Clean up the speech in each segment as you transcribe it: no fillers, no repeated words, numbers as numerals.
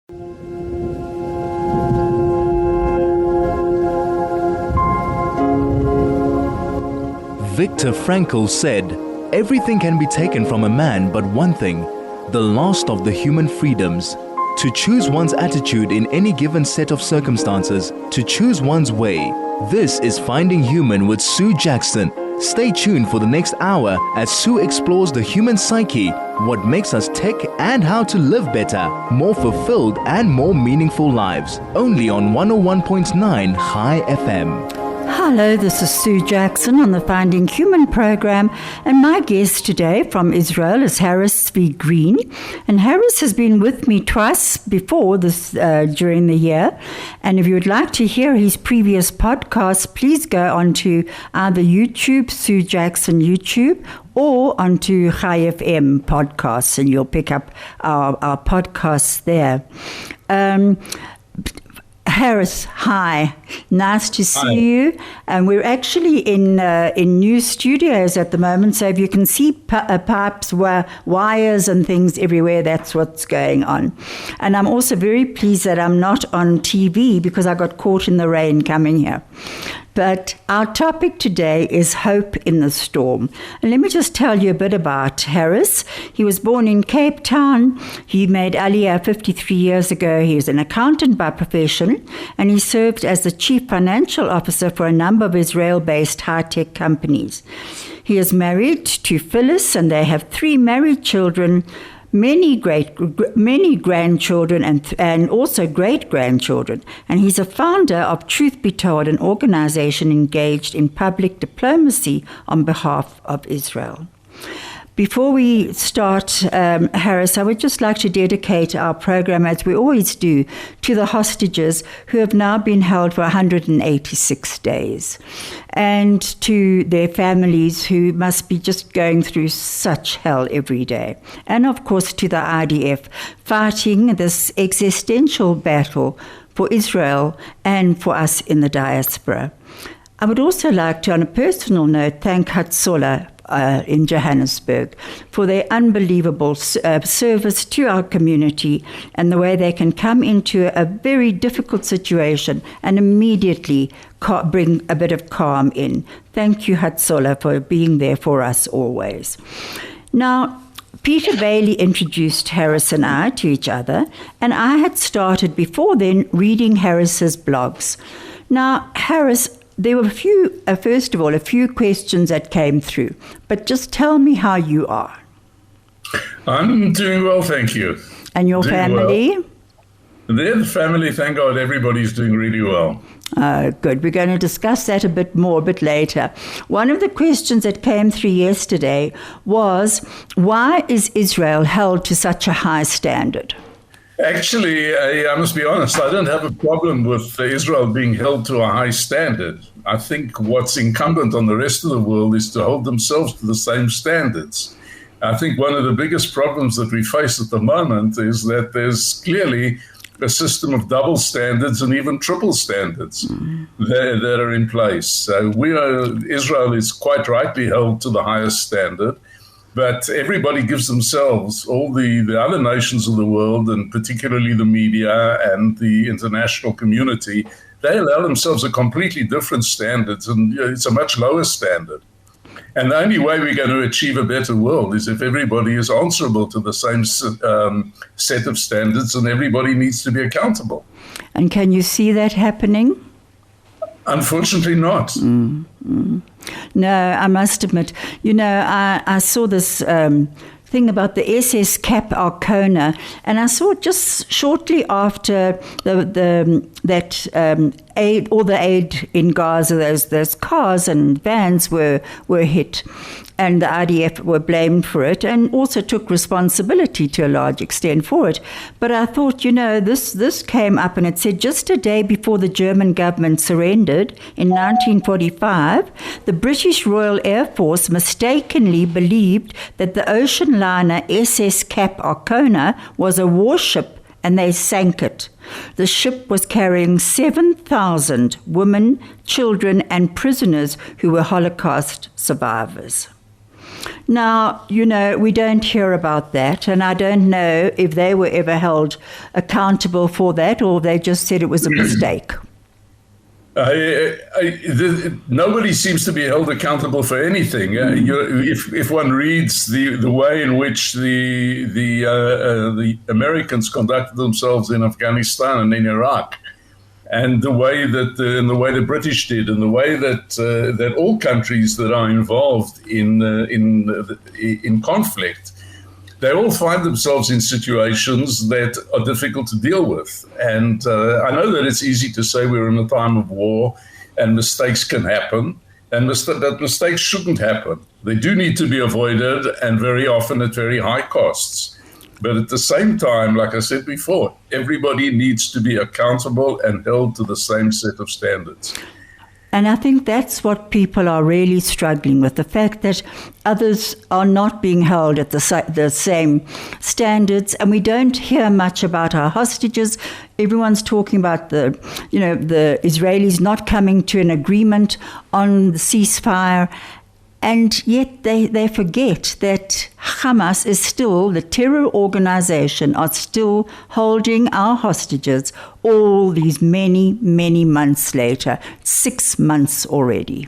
Viktor Frankl said, "Everything can be taken from a man but one thing, the last of the human freedoms. To choose one's attitude in any given set of circumstances, to choose one's way." This is Finding Human with Sue Jackson. Stay tuned for the next hour as Sue explores the human psyche, what makes us tick, and how to live better, more fulfilled and more meaningful lives. Only on 101.9 High FM. Hello, this is Sue Jackson on the Finding Human program, and my guest today from Israel is Harris V. Green. And Harris has been with me twice before this during the year. And if you would like to hear his previous podcasts, please go onto either YouTube, Sue Jackson YouTube, or onto High FM podcasts, and you'll pick up our podcasts there. Harris, hi. Nice to see you. And we're actually in new studios at the moment, so if you can see pipes, wires and things everywhere, that's what's going on. And I'm also very pleased that I'm not on TV because I got caught in the rain coming here. But our topic today is hope in the storm. And let me just tell you a bit about Harris. He was born in Cape Town. He made Aliyah 53 years ago. He is an accountant by profession, and he served as the chief financial officer for a number of Israel-based high-tech companies. He is married to Phyllis, and they have 3 married children, many grandchildren and also great-grandchildren. And he's a founder of Truth Be Told, an organization engaged in public diplomacy on behalf of Israel. Before we start, Harris, I would just like to dedicate our program, as we always do, to the hostages who have now been held for 186 days, and to their families who must be just going through such hell every day. And of course to the IDF fighting this existential battle for Israel and for us in the diaspora. I would also like to, on a personal note, thank Hatzola in Johannesburg for their unbelievable service to our community, and the way they can come into a very difficult situation and immediately bring a bit of calm in. Thank you, Hatzola, for being there for us always. Now, Peter Bailey introduced Harris and I to each other, and I had started before then reading Harris's blogs. Now, Harris, there were first of all, a few questions that came through, but just tell me how you are. I'm doing well, thank you. And your family? Well. The family, thank God, everybody's doing really well. Good. We're going to discuss that a bit later. One of the questions that came through yesterday was, why is Israel held to such a high standard? Actually, I must be honest, I don't have a problem with Israel being held to a high standard. I think what's incumbent on the rest of the world is to hold themselves to the same standards. I think one of the biggest problems that we face at the moment is that there's clearly a system of double standards and even triple standards that are in place. So Israel is quite rightly held to the highest standard. But everybody gives themselves, all the other nations of the world, and particularly the media and the international community, they allow themselves a completely different standard, and it's a much lower standard. And the only way we're going to achieve a better world is if everybody is answerable to the same set of standards, and everybody needs to be accountable. And can you see that happening? Unfortunately not. No, I must admit, I saw this thing about the SS Cap Arcona, and I saw just shortly after all the aid in Gaza, those cars and vans were hit, and the IDF were blamed for it and also took responsibility to a large extent for it. But I thought, this came up, and it said just a day before the German government surrendered in 1945, the British Royal Air Force mistakenly believed that the ocean liner SS Cap Arcona was a warship, and they sank it. The ship was carrying 7,000 women, children, and prisoners who were Holocaust survivors. Now, we don't hear about that, and I don't know if they were ever held accountable for that, or they just said it was a mistake. Nobody seems to be held accountable for anything. If one reads the way in which the Americans conducted themselves in Afghanistan and in Iraq, and the way that the British did, and the way that all countries that are involved in conflict, they all find themselves in situations that are difficult to deal with. And I know that it's easy to say we're in a time of war and mistakes can happen, and that mistakes shouldn't happen. They do need to be avoided, and very often at very high costs. But at the same time, like I said before, everybody needs to be accountable and held to the same set of standards. And I think that's what people are really struggling with, the fact that others are not being held at the same standards, and we don't hear much about our hostages. Everyone's talking about the Israelis not coming to an agreement on the ceasefire, and yet they forget that Hamas is still, the terror organization, are still holding our hostages all these many, many months later, 6 months already.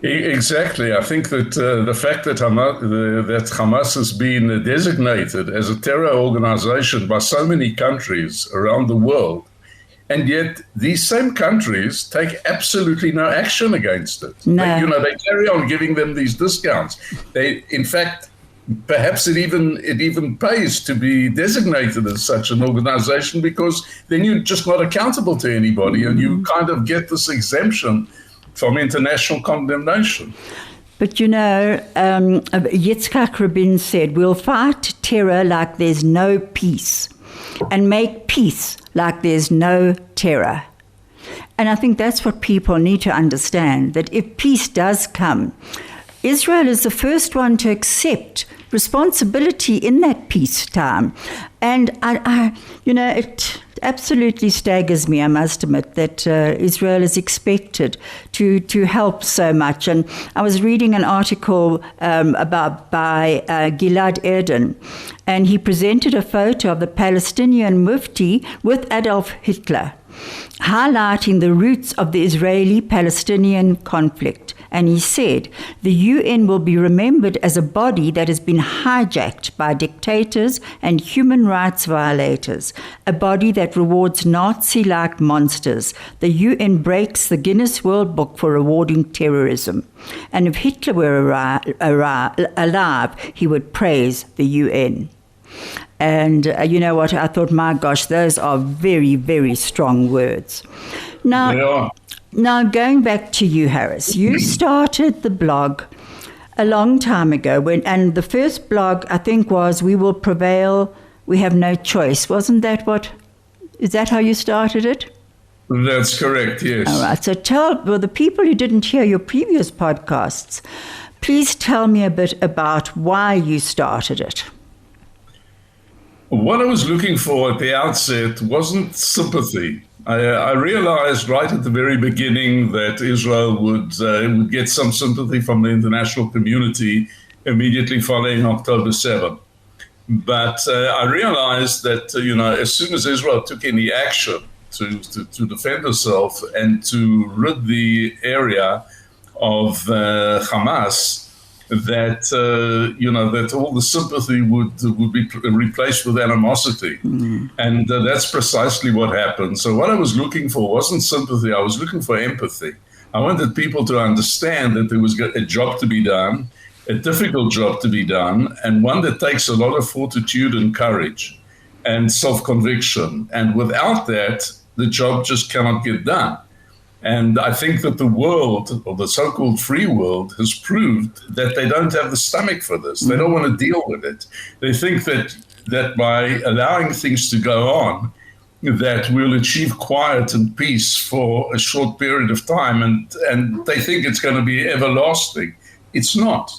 Exactly. I think that the fact that Hamas has been designated as a terror organization by so many countries around the world, and yet these same countries take absolutely no action against it. No. They carry on giving them these discounts. In fact, perhaps it even pays to be designated as such an organization, because then you're just not accountable to anybody, and you kind of get this exemption from international condemnation. But Yitzhak Rabin said, we'll fight terror like there's no peace, and make peace like there's no terror. And I think that's what people need to understand, that if peace does come, Israel is the first one to accept responsibility in that peacetime. And it absolutely staggers me, I must admit, that Israel is expected to help so much. And I was reading an article by Gilad Erdan, and he presented a photo of the Palestinian Mufti with Adolf Hitler, highlighting the roots of the Israeli-Palestinian conflict. And he said, the UN will be remembered as a body that has been hijacked by dictators and human rights violators, a body that rewards Nazi-like monsters. The UN breaks the Guinness World Book for rewarding terrorism. And if Hitler were alive, he would praise the UN. And you know what? I thought, my gosh, those are very, very strong words. Now, going back to you, Harris, you started the blog a long time ago, and the first blog, I think, was "We Will Prevail, We Have No Choice." Wasn't that is that how you started it? That's correct, yes. All right, so tell the people who didn't hear your previous podcasts, please tell me a bit about why you started it. What I was looking for at the outset wasn't sympathy. I realized right at the very beginning that Israel would get some sympathy from the international community immediately following October 7. But I realized that, as soon as Israel took any action to defend herself and to rid the area of Hamas, that that all the sympathy would be replaced with animosity, and that's precisely what happened. So what I was looking for wasn't sympathy; I was looking for empathy. I wanted people to understand that there was a job to be done, a difficult job to be done, and one that takes a lot of fortitude and courage and self-conviction. And without that, the job just cannot get done. And I think that the world, or the so-called free world, has proved that they don't have the stomach for this. They don't want to deal with it. They think that by allowing things to go on, that we'll achieve quiet and peace for a short period of time, and they think it's going to be everlasting. It's not.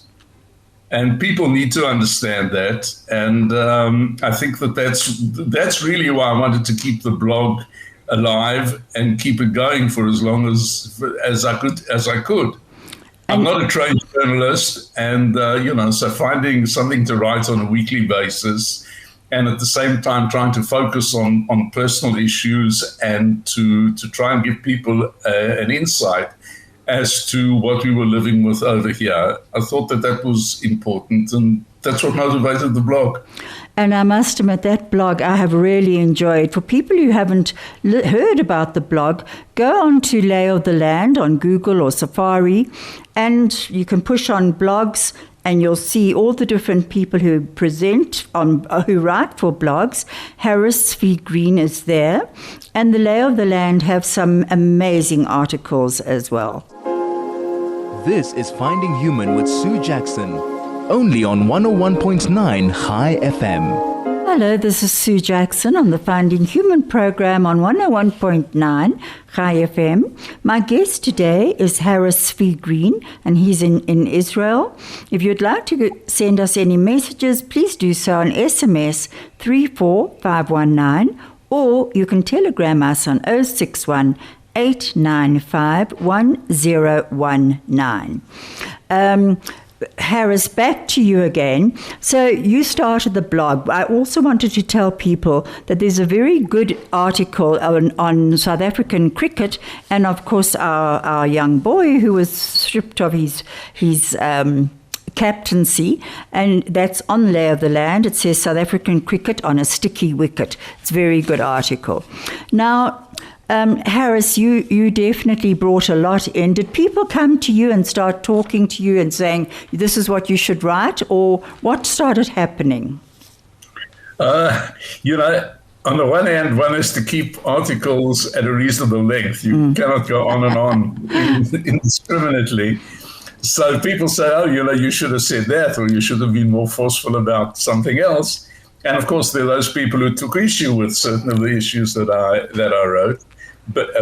And people need to understand that. And I think that's really why I wanted to keep the blog alive and keep it going for as long as I could. I'm not a trained journalist, and so finding something to write on a weekly basis, and at the same time trying to focus on personal issues and to try and give people an insight as to what we were living with over here. I thought that was important, and that's what motivated the blog. And I must admit, that blog I have really enjoyed. For people who haven't heard about the blog, go on to Lay of the Land on Google or Safari, and you can push on blogs, and you'll see all the different people who present who write for blogs. Harris V. Green is there, and the Lay of the Land have some amazing articles as well. This is Finding Human with Sue Jackson, only on 101.9 High FM. Hello, this is Sue Jackson on the Finding Human program on 101.9 High FM. My guest today is Harris V. Green, and he's in Israel. If you'd like to send us any messages, please do so on SMS 34519, or you can telegram us on 061 895 1019. Harris, back to you again. So you started the blog. I also wanted to tell people that there's a very good article on South African cricket, and of course our young boy who was stripped of his captaincy, and that's on Lay of the Land. It says South African cricket on a sticky wicket. It's a very good article. Now, Harris, you definitely brought a lot in. Did people come to you and start talking to you and saying, this is what you should write, or what started happening? On the one hand, one has to keep articles at a reasonable length. You cannot go on and on indiscriminately. So people say, you should have said that, or you should have been more forceful about something else. And of course, there are those people who took issue with certain of the issues that I wrote. But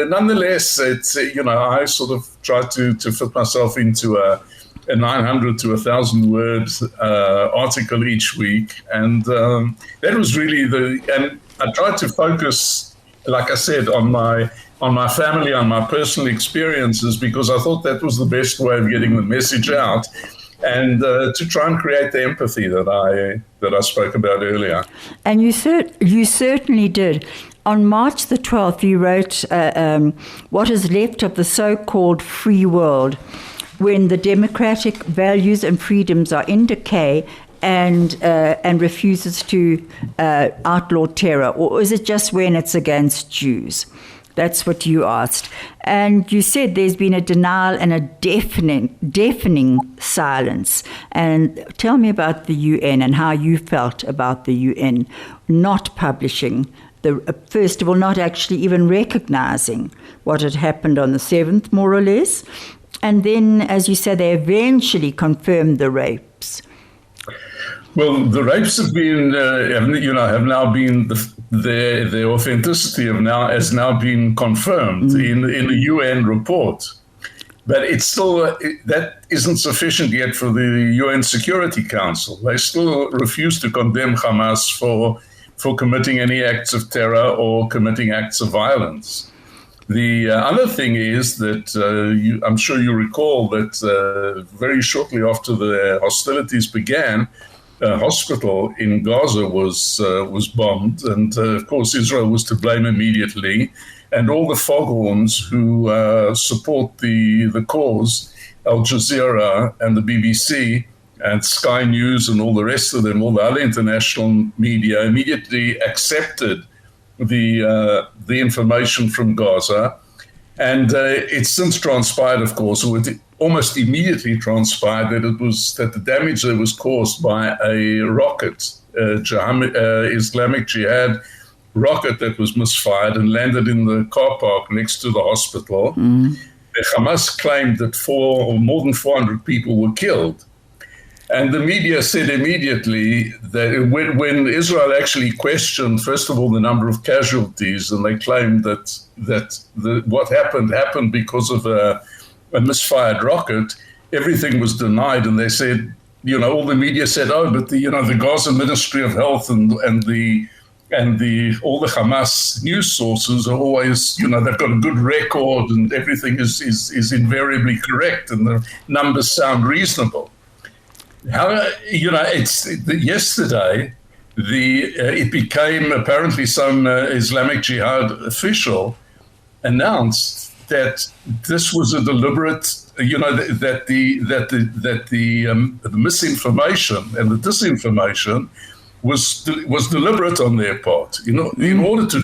nonetheless, it's I sort of tried to fit myself into a 900 to 1,000 word article each week, and that was really and I tried to focus, like I said, on my family, on my personal experiences, because I thought that was the best way of getting the message out, and to try and create the empathy that I spoke about earlier. And you certainly did. On March the 12th, you wrote what is left of the so-called free world, when the democratic values and freedoms are in decay and refuses to outlaw terror, or is it just when it's against Jews? That's what you asked. And you said there's been a denial and a deafening silence. And tell me about the UN and how you felt about the UN not publishing, first of all, not actually even recognizing what had happened on the 7th, more or less. And then, as you said, they eventually confirmed the rapes. Well, the rapes have been, have now been, their authenticity has now been confirmed in the UN report. But it's still, that isn't sufficient yet for the UN Security Council. They still refuse to condemn Hamas for committing any acts of terror or committing acts of violence. The other thing is that I'm sure you recall that very shortly after the hostilities began, a hospital in Gaza was bombed, and of course Israel was to blame immediately. And all the foghorns who support the cause, Al Jazeera and the BBC and Sky News and all the rest of them, all the other international media, immediately accepted the information from Gaza. And it's since transpired, of course, almost immediately transpired that the damage that was caused by a rocket, Islamic Jihad rocket that was misfired and landed in the car park next to the hospital. The Hamas claimed that more than 400 people were killed. And the media said immediately that when Israel actually questioned, first of all, the number of casualties, and they claimed that what happened because of a misfired rocket, everything was denied. And they said, all the media said, but the Gaza Ministry of Health and the And all the Hamas news sources are always, they've got a good record and everything is invariably correct and the numbers sound reasonable. Yesterday, it became apparently some Islamic Jihad official announced that this was a deliberate, that the misinformation and the disinformation was deliberate on their part, in order to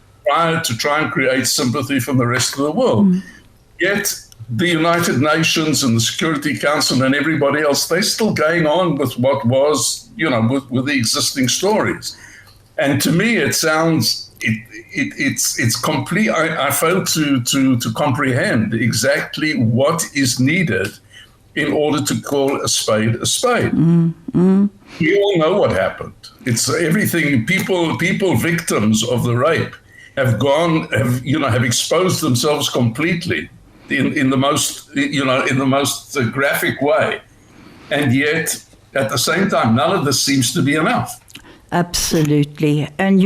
try and create sympathy from the rest of the world. Yet the United Nations and the Security Council and everybody else, they're still going on with what was, with the existing stories. And to me, it sounds it's complete. I fail to comprehend exactly what is needed in order to call a spade a spade. We all know what happened. It's everything. People victims of the rape have exposed themselves completely in the most graphic way, and yet at the same time, none of this seems to be enough. Absolutely, and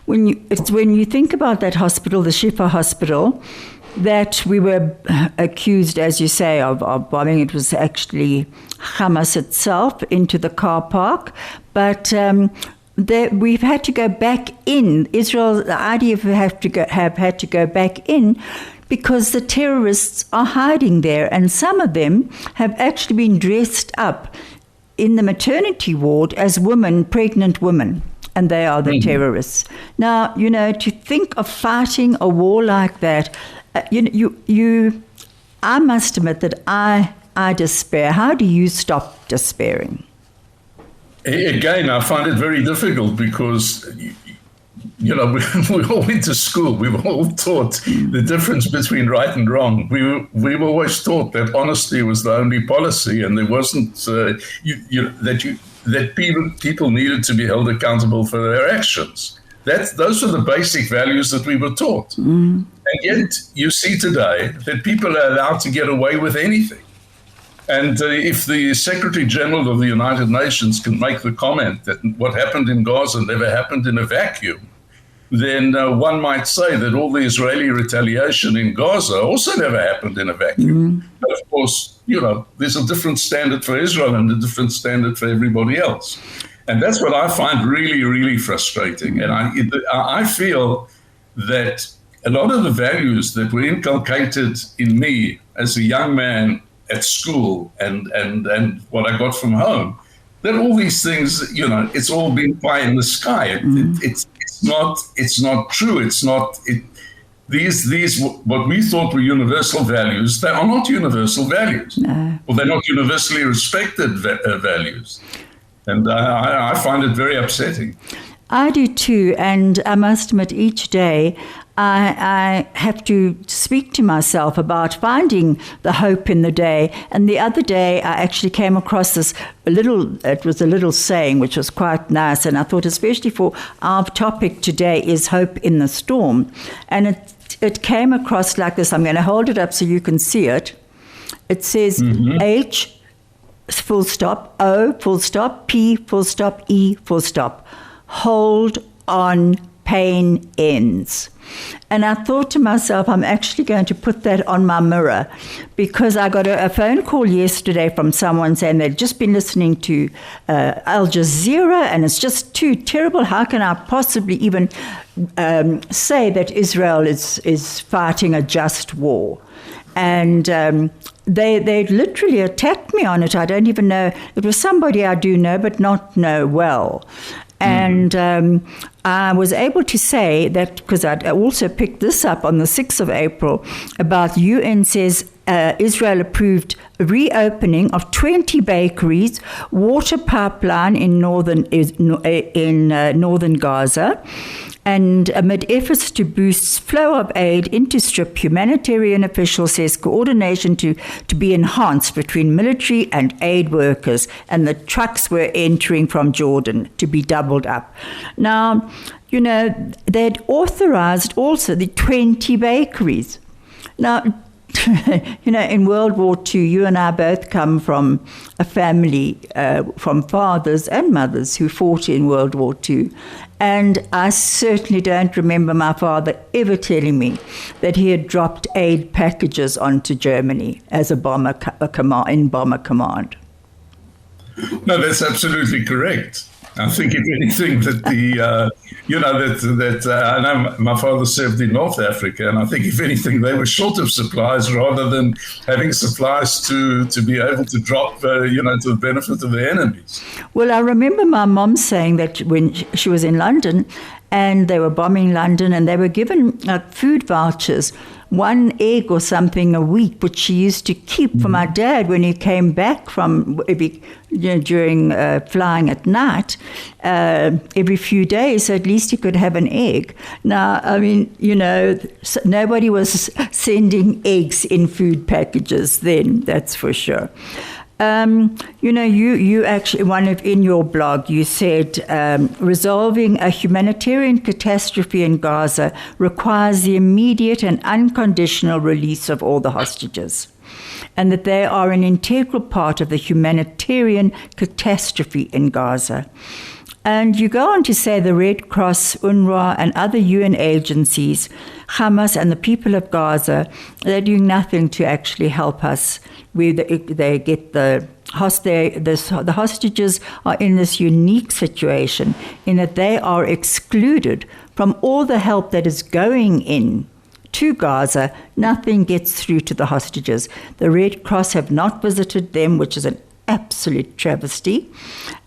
when you think about that hospital, the Shifa hospital, that we were accused, as you say, of bombing. It was actually Hamas itself into the car park, but we've had to go back in. Israel, the IDF have had to go back in because the terrorists are hiding there, and some of them have actually been dressed up in the maternity ward as pregnant women. And they are the terrorists. Now, to think of fighting a war like that, I must admit that I despair. How do you stop despairing? Again, I find it very difficult because, we all went to school. We were all taught the difference between right and wrong. We were always taught that honesty was the only policy, and there wasn't that people needed to be held accountable for their actions. Those are the basic values that we were taught. And yet you see today that people are allowed to get away with anything. And if the Secretary General of the United Nations can make the comment that what happened in Gaza never happened in a vacuum, then one might say that all the Israeli retaliation in Gaza also never happened in a vacuum. But of course, there's a different standard for Israel and a different standard for everybody else. And that's what I find really, really frustrating. And I feel that a lot of the values that were inculcated in me as a young man at school and what I got from home, that all these things, it's all been pie in the sky. It's not true. These what we thought were universal values, they are not universal values. No. Or they're not universally respected values. And I find it very upsetting. I do too, and I must admit each day I have to speak to myself about finding the hope in the day. And the other day I actually came across it was a little saying which was quite nice, and I thought especially for our topic today is hope in the storm. And it came across like this. I'm going to hold it up so you can see it. It says H full stop, O full stop, P full stop, E full stop. Hold on, pain ends. And I thought to myself, I'm actually going to put that on my mirror, because I got a phone call yesterday from someone saying they'd just been listening to Al Jazeera, and it's just too terrible. How can I possibly even say that Israel is fighting a just war? And they literally attacked me on it. I don't even know. It was somebody I do know, but not know well. And I was able to say that, because I also picked this up on the 6th of April, about UN says Israel approved reopening of 20 bakeries, water pipeline in northern Gaza, and amid efforts to boost flow of aid into Strip, humanitarian officials says coordination to be enhanced between military and aid workers, and the trucks were entering from Jordan to be doubled up. Now, they'd authorized also the 20 bakeries. Now, in World War II, you and I both come from a family, from fathers and mothers who fought in World War II. And I certainly don't remember my father ever telling me that he had dropped aid packages onto Germany as a in bomber command. No, that's absolutely correct. I think, if anything, that I know my father served in North Africa, and I think, if anything, they were short of supplies rather than having supplies to be able to drop, to the benefit of the enemies. Well, I remember my mom saying that when she was in London and they were bombing London and they were given food vouchers, 1 egg or something a week, which she used to keep for my dad when he came back from during flying at night every few days, so at least he could have an egg. Now, I mean, nobody was sending eggs in food packages then, that's for sure. You actually, in your blog, you said resolving a humanitarian catastrophe in Gaza requires the immediate and unconditional release of all the hostages, and that they are an integral part of the humanitarian catastrophe in Gaza. And you go on to say the Red Cross, UNRWA, and other UN agencies, Hamas and the people of Gaza, they're doing nothing to actually help us. They get the hostages are in this unique situation in that they are excluded from all the help that is going in to Gaza. Nothing gets through to the hostages. The Red Cross have not visited them, which is an absolute travesty.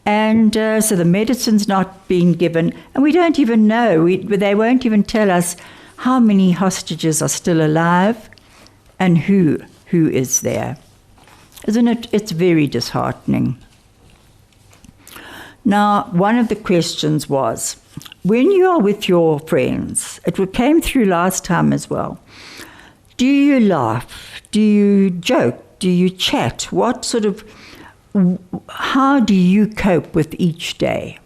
And so the medicine's not being given, and we don't even know. They won't even tell us how many hostages are still alive and who is there. Isn't it? It's very disheartening. Now, one of the questions was, when you are with your friends, it came through last time as well, do you laugh? Do you joke? Do you chat? How do you cope with each day?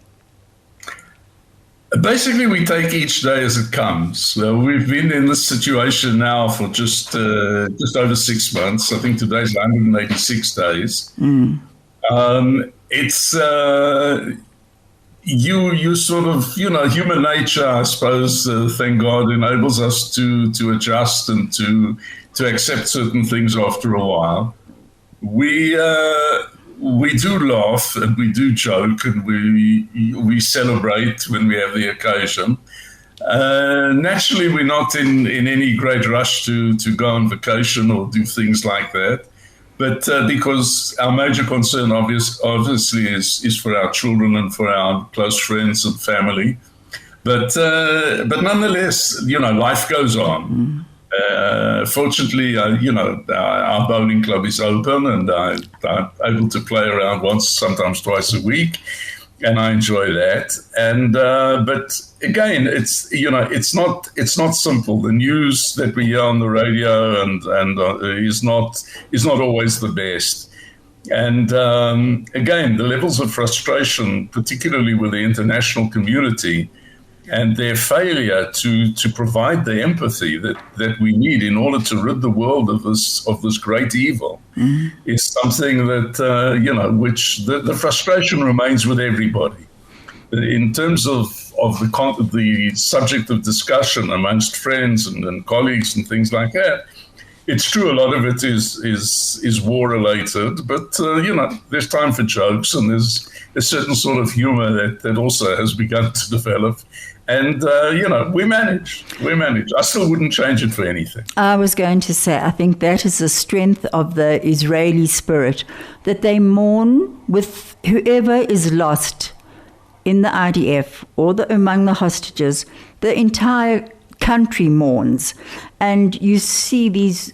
Basically, we take each day as it comes. We've been in this situation now for just over 6 months. I think today's 186 days. It's you sort of, human nature, I suppose, thank God, enables us to adjust and to accept certain things after a while. We do laugh and we do joke and we celebrate when we have the occasion. Naturally, we're not in any great rush to go on vacation or do things like that. But because our major concern, obviously, is for our children and for our close friends and family. But nonetheless, life goes on. Fortunately, our bowling club is open and I'm able to play around sometimes twice a week, and I enjoy that. And but again, it's not simple. The news that we hear on the radio and is not always the best. And again, the levels of frustration, particularly with the international community, and their failure to provide the empathy that we need in order to rid the world of this great evil, is something that which the frustration remains with everybody. In terms of the subject of discussion amongst friends and colleagues and things like that, it's true a lot of it is war related, but there's time for jokes, and there's a certain sort of humor that also has begun to develop. And, we manage. I still wouldn't change it for anything. I was going to say, I think that is the strength of the Israeli spirit, that they mourn with whoever is lost in the IDF or among the hostages. The entire country mourns. And you see these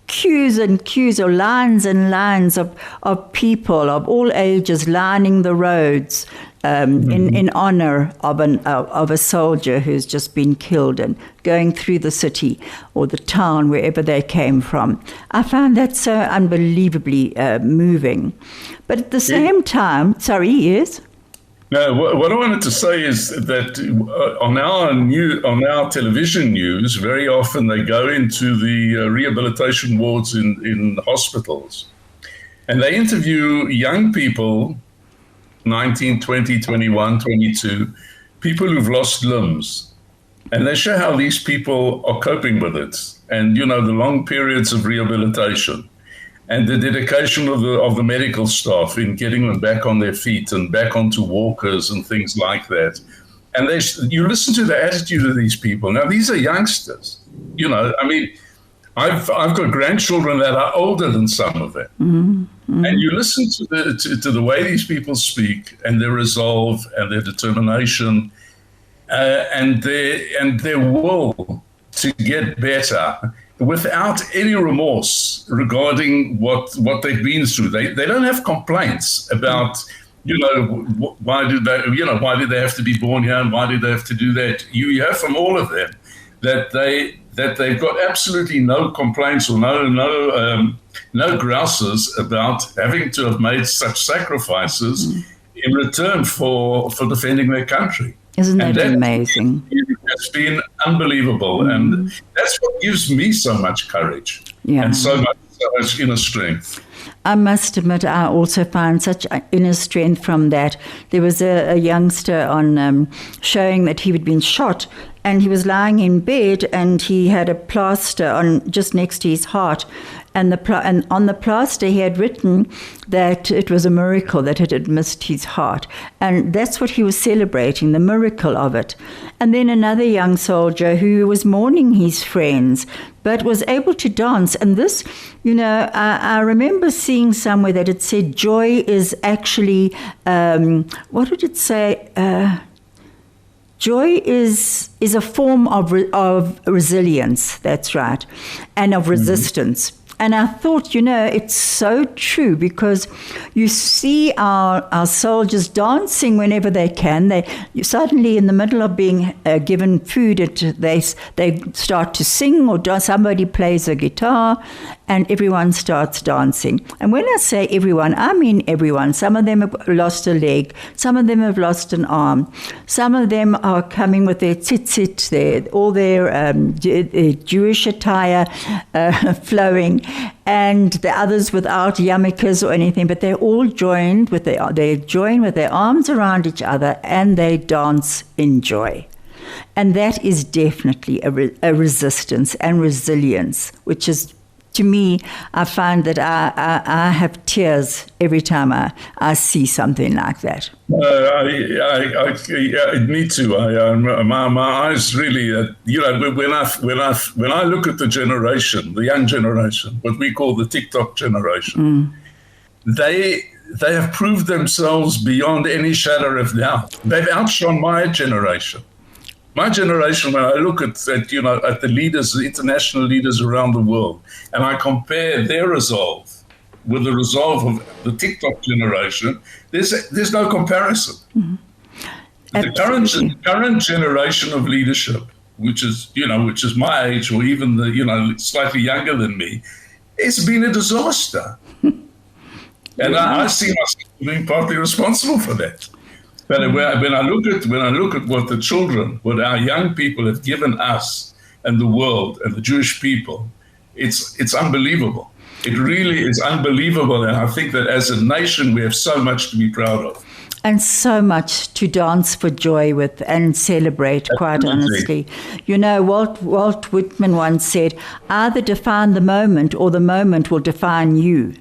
queues and queues, or lines and lines of people of all ages lining the roads, in honor of a soldier who's just been killed, and going through the city or the town wherever they came from. I found that so unbelievably moving. But at the same time, sorry, yes? No, what I wanted to say is that on our television news, very often they go into the rehabilitation wards in hospitals, and they interview young people 19, 20, 21, 22, people who've lost limbs. And they show how these people are coping with it. And, the long periods of rehabilitation and the dedication of the medical staff in getting them back on their feet and back onto walkers and things like that. And you listen to the attitude of these people. Now, these are youngsters. I've got grandchildren that are older than some of them. Mm-hmm. Mm-hmm. And you listen to the way these people speak and their resolve and their determination and their will to get better without any remorse regarding what they've been through. They don't have complaints about, why did they have to be born here and why did they have to do that? You hear from all of them that they've got absolutely no complaints or no grouses about having to have made such sacrifices in return for defending their country. Isn't that amazing? It's been unbelievable. And that's what gives me so much courage and so much inner strength. I must admit, I also find such inner strength from that. There was a youngster on showing that he had been shot, and he was lying in bed, and he had a plaster on just next to his heart. And on the plaster, he had written that it was a miracle that it had missed his heart. And that's what he was celebrating, the miracle of it. And then another young soldier who was mourning his friends, but was able to dance. And this, I remember seeing somewhere that it said joy is actually, what did it say? Joy is a form of resilience, that's right, and of resistance. And I thought, it's so true, because you see our soldiers dancing whenever they can. Suddenly, in the middle of being given food, they start to sing, or somebody plays a guitar, and everyone starts dancing. And when I say everyone, I mean everyone. Some of them have lost a leg. Some of them have lost an arm. Some of them are coming with their tzitzit, all their Jewish attire flowing, and the others without yarmulkes or anything. But they're all joined with their arms around each other, and they dance in joy. And that is definitely a resistance and resilience, which is, to me, I find that I have tears every time I see something like that. Me too. My eyes really, when I look at the young generation, what we call the TikTok generation, they have proved themselves beyond any shadow of doubt. They've outshone my generation. My generation, when I look at the leaders, the international leaders around the world, and I compare their resolve with the resolve of the TikTok generation, there's no comparison. Mm-hmm. The current generation of leadership, which is my age, or even slightly younger than me, it's been a disaster, and I see myself being partly responsible for that. But when I look at what our young people have given us and the world and the Jewish people, it's unbelievable. It really is unbelievable. And I think that as a nation, we have so much to be proud of. And so much to dance for joy with and celebrate, quite honestly. Walt Whitman once said, either define the moment or the moment will define you.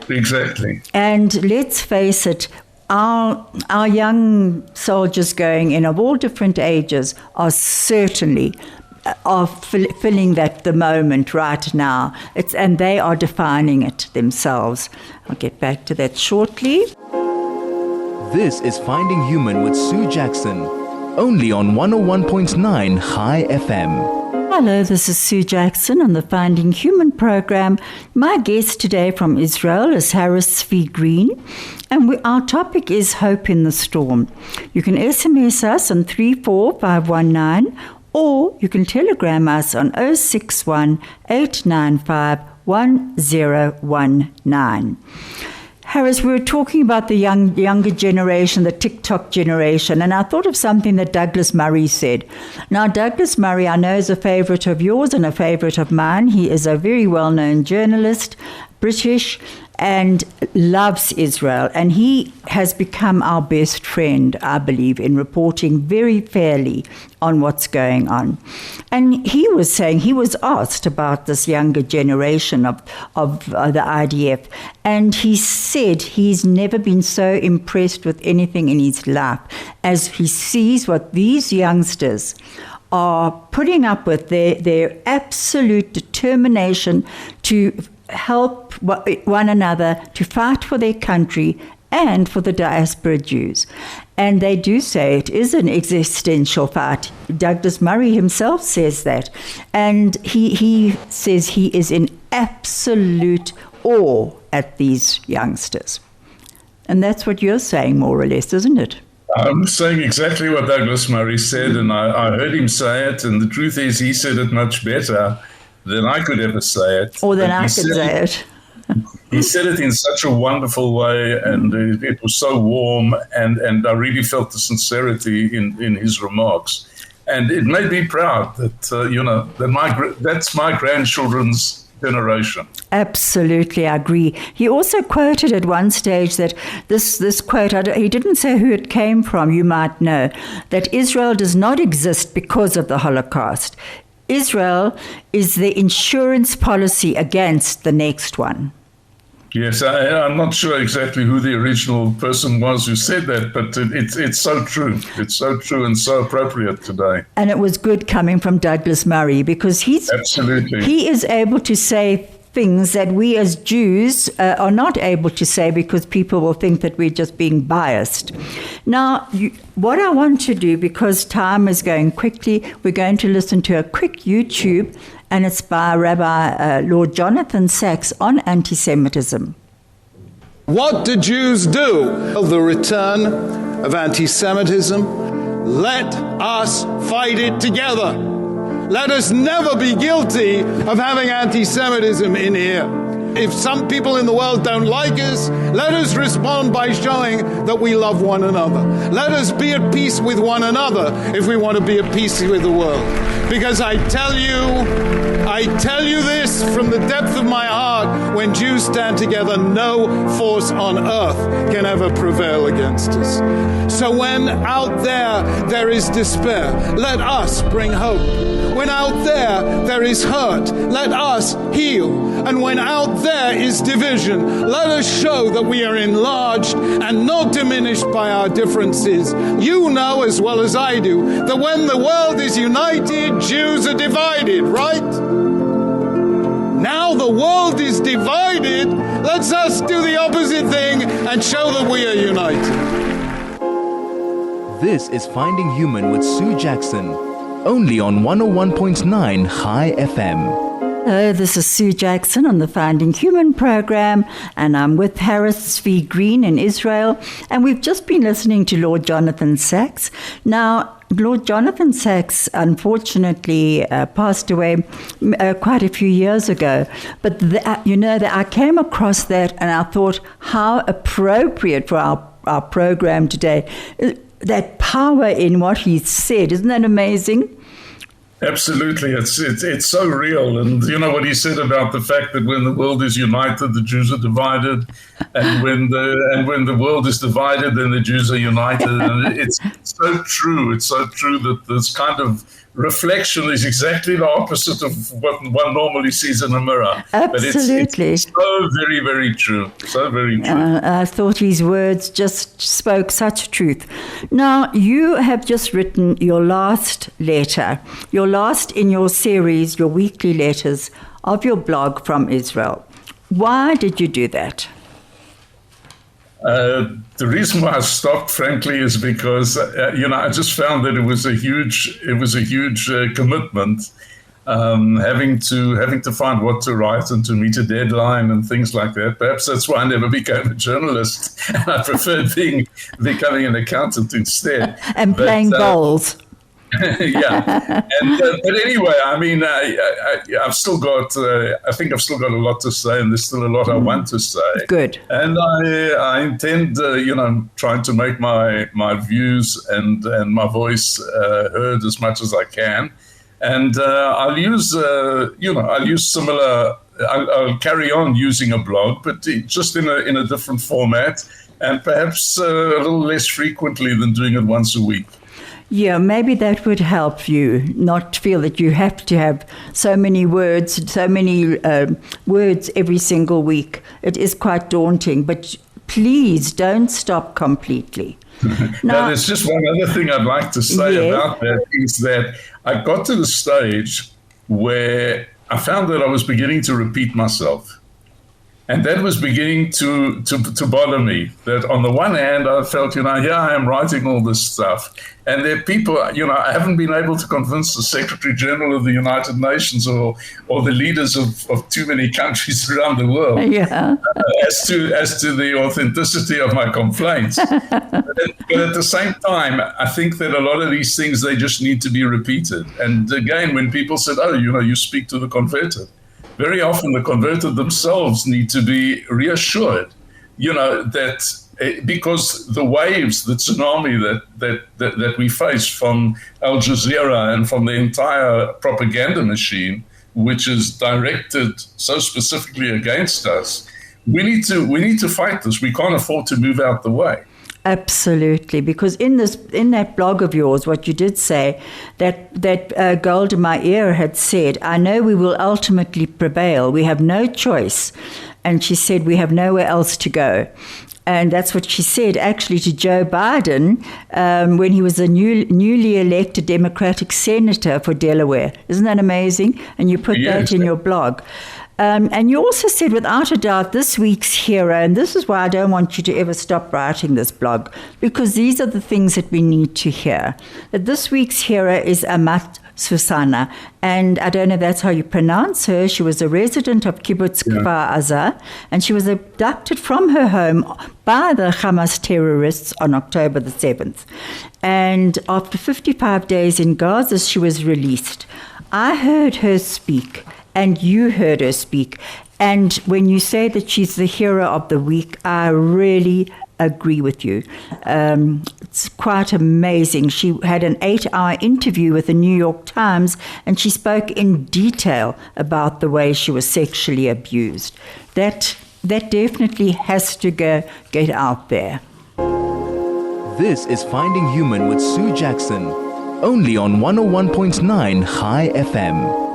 Exactly. And let's face it, our young soldiers going in of all different ages are certainly filling the moment right now. And they are defining it themselves. I'll get back to that shortly. This is Finding Human with Sue Jackson, only on 101.9 High FM. Hello, this is Sue Jackson on the Finding Human program. My guest today from Israel is Harris V. Green, and our topic is Hope in the Storm. You can SMS us on 34519, or you can telegram us on 061 895 1019. Harris, we were talking about the younger generation, the TikTok generation, and I thought of something that Douglas Murray said. Now, Douglas Murray, I know, is a favorite of yours and a favorite of mine. He is a very well-known journalist, British and loves Israel. And he has become our best friend, I believe, in reporting very fairly on what's going on. And he was saying, he was asked about this younger generation of the IDF, and he said he's never been so impressed with anything in his life as he sees what these youngsters are putting up with, their absolute determination to help one another, to fight for their country and for the diaspora Jews. And they do say it is an existential fight. Douglas Murray himself says that. And he says he is in absolute awe at these youngsters. And that's what you're saying, more or less, isn't it? I'm saying exactly what Douglas Murray said, and I heard him say it, and the truth is he said it much better than I could ever say it. Or than I could say it. He said it in such a wonderful way, and it was so warm, and I really felt the sincerity in his remarks. And it made me proud that, that's my grandchildren's generation. Absolutely, I agree. He also quoted at one stage that this quote, he didn't say who it came from, you might know, that Israel does not exist because of the Holocaust. Israel is the insurance policy against the next one. Yes, I'm not sure exactly who the original person was who said that, but it's so true. It's so true and so appropriate today. And it was good coming from Douglas Murray, because he is able to say things that we as Jews are not able to say, because people will think that we're just being biased. Now, what I want to do, because time is going quickly, we're going to listen to a quick YouTube, and it's by Rabbi Lord Jonathan Sacks on anti-Semitism. What do Jews do? The return of anti-Semitism. Let us fight it together. Let us never be guilty of having anti-Semitism in here. If some people in the world don't like us, let us respond by showing that we love one another. Let us be at peace with one another if we want to be at peace with the world. Because I tell you this from the depth of my heart, when Jews stand together, no force on earth can ever prevail against us. So when out there is despair, let us bring hope. When out there is hurt, let us heal. And when out there is division, let us show that we are enlarged and not diminished by our differences. You know as well as I do that when the world is united, Jews are divided, right? Now the world is divided. Let's us do the opposite thing and show that we are united. This is Finding Human with Sue Jackson, only on 101.9 High FM. Hello, this is Sue Jackson on the Finding Human program, and I'm with Harris V. Green in Israel, and we've just been listening to Lord Jonathan Sacks. Now, Lord Jonathan Sacks, unfortunately, passed away quite a few years ago. But, that I came across that and I thought, how appropriate for our program today. That power in what he said. Isn't that amazing? Absolutely. It's so real. And you know what he said about the fact that when the world is united, the Jews are divided. And when the world is divided, then the Jews are united. And it's so true. It's so true that this kind of reflection is exactly the opposite of what one normally sees in a mirror. Absolutely. But it's so very, very true. So very true. I thought his words just spoke such truth. Now, you have just written your last letter, your last in your series, your weekly letters of your blog from Israel. Why did you do that? The reason why I stopped, frankly, is because I just found that it was a huge commitment, having to find what to write and to meet a deadline and things like that. Perhaps that's why I never became a journalist. I preferred becoming an accountant instead. And playing bowls. Yeah, but anyway, I mean, I've still got. I think I've still got a lot to say, and there's still a lot I want to say. Good. And I intend, trying to make my views and my voice heard as much as I can. And I'll use similar I'll carry on using a blog, but just in a different format, and perhaps a little less frequently than doing it once a week. Yeah, maybe that would help you not feel that you have to have so many words every single week. It is quite daunting, but please don't stop completely. Now, there's just one other thing I'd like to say about that, is that I got to the stage where I found that I was beginning to repeat myself. And that was beginning to bother me. That on the one hand, I felt, here I am writing all this stuff. And there are people, I haven't been able to convince the Secretary General of the United Nations or the leaders of too many countries around the world as to the authenticity of my complaints. But at the same time, I think that a lot of these things, they just need to be repeated. And again, when people said, you speak to the converted, very often the converted themselves need to be reassured, that because the waves, the tsunami that we face from Al Jazeera and from the entire propaganda machine, which is directed so specifically against us, we need to fight this. We can't afford to move out the way. Absolutely, because in that blog of yours, what you did say, that Golda Meir had said, I know we will ultimately prevail. We have no choice. And she said, we have nowhere else to go. And that's what she said, actually, to Joe Biden when he was a newly elected Democratic senator for Delaware. Isn't that amazing? And you put that in your blog. And you also said, without a doubt, this week's hero, and this is why I don't want you to ever stop writing this blog, because these are the things that we need to hear, that this week's hero is Amat Susana. And I don't know if that's how you pronounce her. She was a resident of Kibbutz Kfar Aza, and she was abducted from her home by the Hamas terrorists on October the 7th. And after 55 days in Gaza, she was released. I heard her speak. And you heard her speak. And when you say that she's the hero of the week, I really agree with you. It's quite amazing. She had an 8-hour interview with the New York Times, and she spoke in detail about the way she was sexually abused. That definitely has to get out there. This is Finding Human with Sue Jackson, only on 101.9 High FM.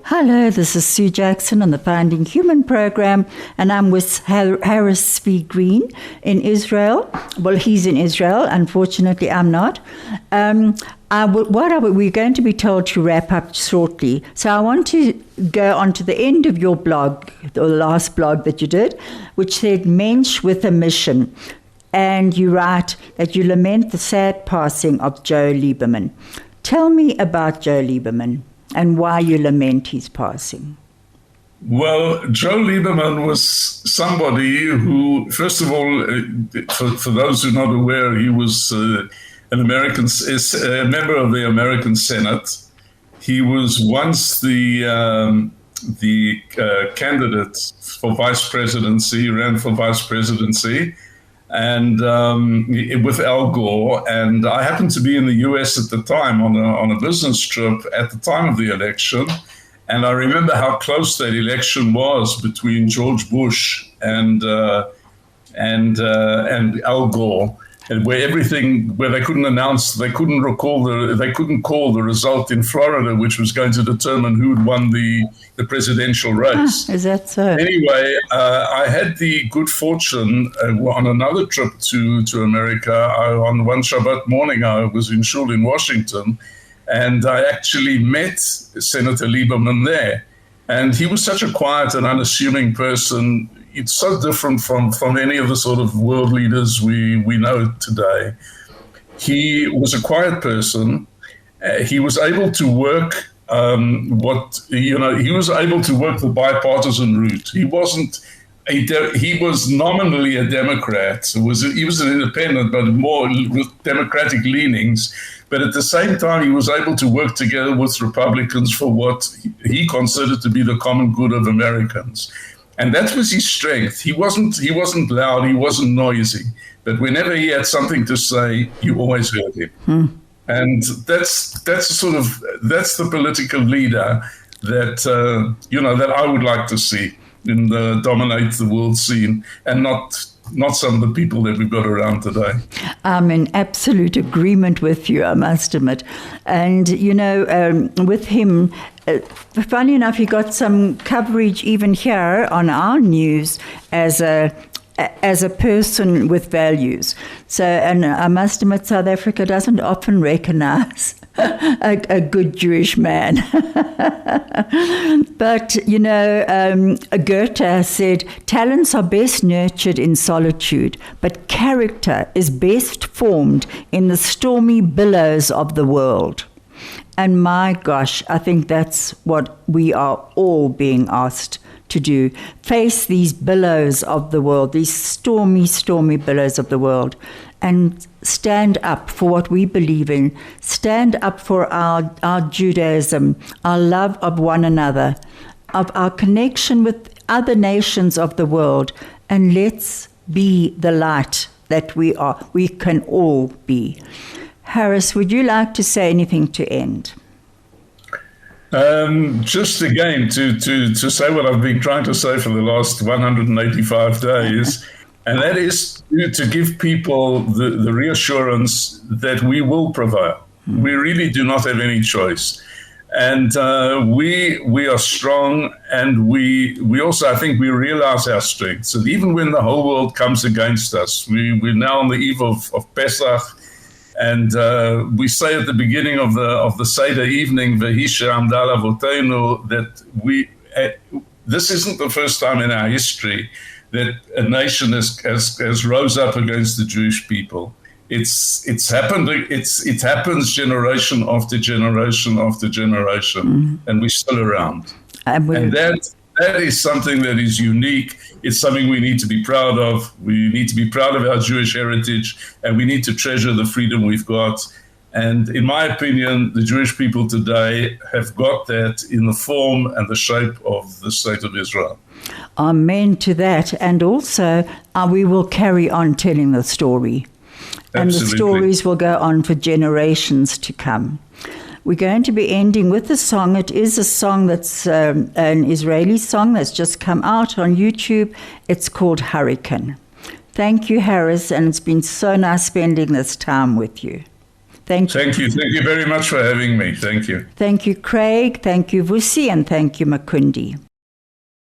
Hello, this is Sue Jackson on the Finding Human program, and I'm with Harris V. Green in Israel. Well, he's in Israel. Unfortunately, I'm not. We're going to be told to wrap up shortly. So I want to go on to the end of your blog, the last blog that you did, which said, Mensch with a Mission. And you write that you lament the sad passing of Joe Lieberman. Tell me about Joe Lieberman and why you lament his passing. Well, Joe Lieberman was somebody who, first of all, for those who are not aware, he was a member of the American Senate. He was once the candidate for vice presidency, ran for vice presidency, and with Al Gore. And I happened to be in the U.S. at the time on a business trip at the time of the election. And I remember how close that election was between George Bush and Al Gore, and where they couldn't call the result in Florida, which was going to determine who had won the presidential race. Is that so? Anyway, I had the good fortune on another trip to America. On one Shabbat morning, I was in shul in Washington, and I actually met Senator Lieberman there. And he was such a quiet and unassuming person. It's so different from any of the sort of world leaders we know today. He was a quiet person. He was able to work he was able to work the bipartisan route. He was nominally a Democrat. He was an independent, but more with Democratic leanings. But at the same time, he was able to work together with Republicans for what he considered to be the common good of Americans. And that was his strength. He wasn't loud, he wasn't noisy. But whenever he had something to say, you always heard him. And that's the political leader that that I would like to see dominate the world scene, and not some of the people that we've got around today. I'm in absolute agreement with you, I must admit. And, with him, funny enough, he got some coverage even here on our news as a person with values. So, and I must admit, South Africa doesn't often recognize a good Jewish man. But, Goethe said, talents are best nurtured in solitude, but character is best formed in the stormy billows of the world. And my gosh, I think that's what we are all being asked to do. Face these billows of the world, these stormy, stormy billows of the world, and stand up for what we believe in. Stand up for our Judaism, our love of one another, of our connection with other nations of the world, and let's be the light that we can all be. Harris, would you like to say anything to end? Just again to say what I've been trying to say for the last 185 days, and that is to give people the reassurance that we will prevail. We really do not have any choice. And we are strong, and we also, I think, we realize our strengths. And even when the whole world comes against us, we're now on the eve of Pesach. And we say at the beginning of the Seder evening, "V'hisha amdal avotenu," that this isn't the first time in our history that a nation has rose up against the Jewish people. It's happened. It happens generation after generation after generation, and we're still around. And that is something that is unique. It's something we need to be proud of. We need to be proud of our Jewish heritage, and we need to treasure the freedom we've got. And in my opinion, the Jewish people today have got that in the form and the shape of the State of Israel. Amen to that. And also, we will carry on telling the story. And Absolutely. The stories will go on for generations to come. We're going to be ending with a song. It is a song that's an Israeli song that's just come out on YouTube. It's called Hurricane. Thank you, Harris, and it's been so nice spending this time with you. Thank you. Thank you. Thank you very much for having me. Thank you. Thank you, Craig. Thank you, Vusi, and thank you, Makundi.